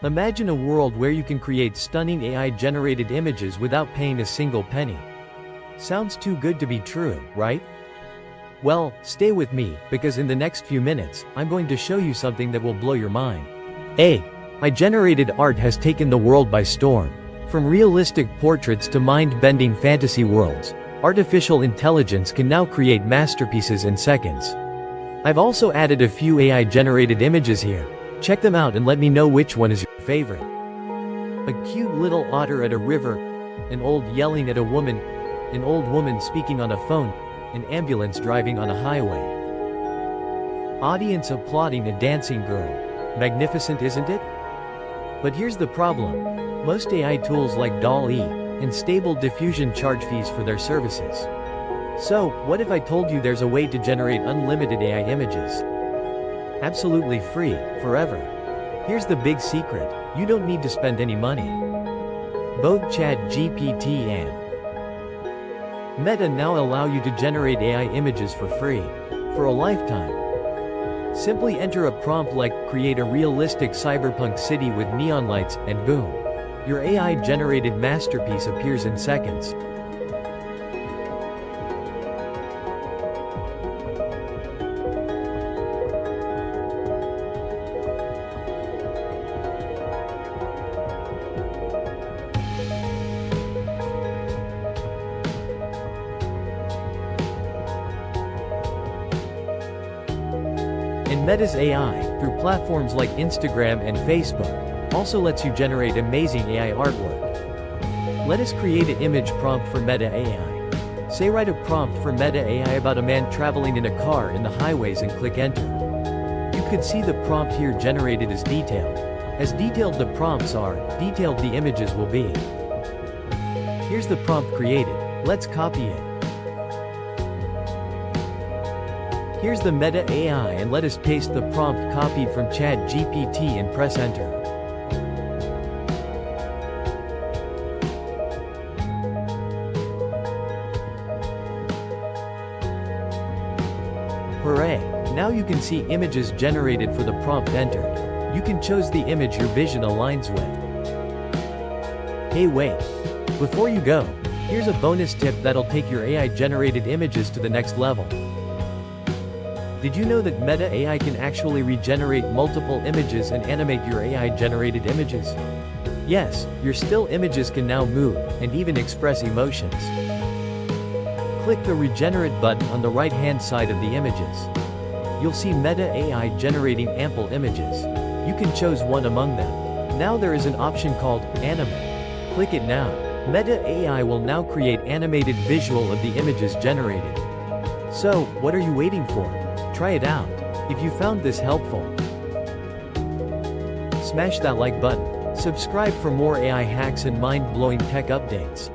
Imagine a world where you can create stunning AI-generated images without paying a single penny. Sounds too good to be true, right? Well, stay with me, because in the next few minutes, I'm going to show you something that will blow your mind. AI-generated art has taken the world by storm. From realistic portraits to mind-bending fantasy worlds, artificial intelligence can now create masterpieces in seconds. I've also added a few AI-generated images here. Check them out and let me know which one is your favorite. A cute little otter at a river, an old yelling at a woman, an old woman speaking on a phone, an ambulance driving on a highway. Audience applauding a dancing girl. Magnificent, isn't it? But here's the problem. Most AI tools like DALL-E and Stable Diffusion charge fees for their services. So, what if I told you there's a way to generate unlimited AI images? Absolutely free, forever. Here's the big secret: you don't need to spend any money. Both Chatgpt and Meta now allow you to generate AI images for free, for a lifetime. Simply enter a prompt like, "Create a realistic cyberpunk city with neon lights," and boom. Your AI-generated masterpiece appears in seconds. And Meta's AI, through platforms like Instagram and Facebook, also lets you generate amazing AI artwork. Let us create an image prompt for Meta AI. Say write a prompt for Meta AI about a man traveling in a car in the highways and click enter. You could see the prompt here generated as detailed. As detailed the prompts are, detailed the images will be. Here's the prompt created. Let's copy it. Here's the Meta AI and let us paste the prompt copied from Chatgpt and press enter. Hooray! Now you can see images generated for the prompt entered. You can choose the image your vision aligns with. Hey wait! Before you go, here's a bonus tip that'll take your AI-generated images to the next level. Did you know that Meta AI can actually regenerate multiple images and animate your AI-generated images? Yes, your still images can now move, and even express emotions. Click the Regenerate button on the right-hand side of the images. You'll see Meta AI generating ample images. You can choose one among them. Now there is an option called Animate. Click it now. Meta AI will now create animated visual of the images generated. So, what are you waiting for? Try it out. If you found this helpful, smash that like button. Subscribe for more AI hacks and mind-blowing tech updates.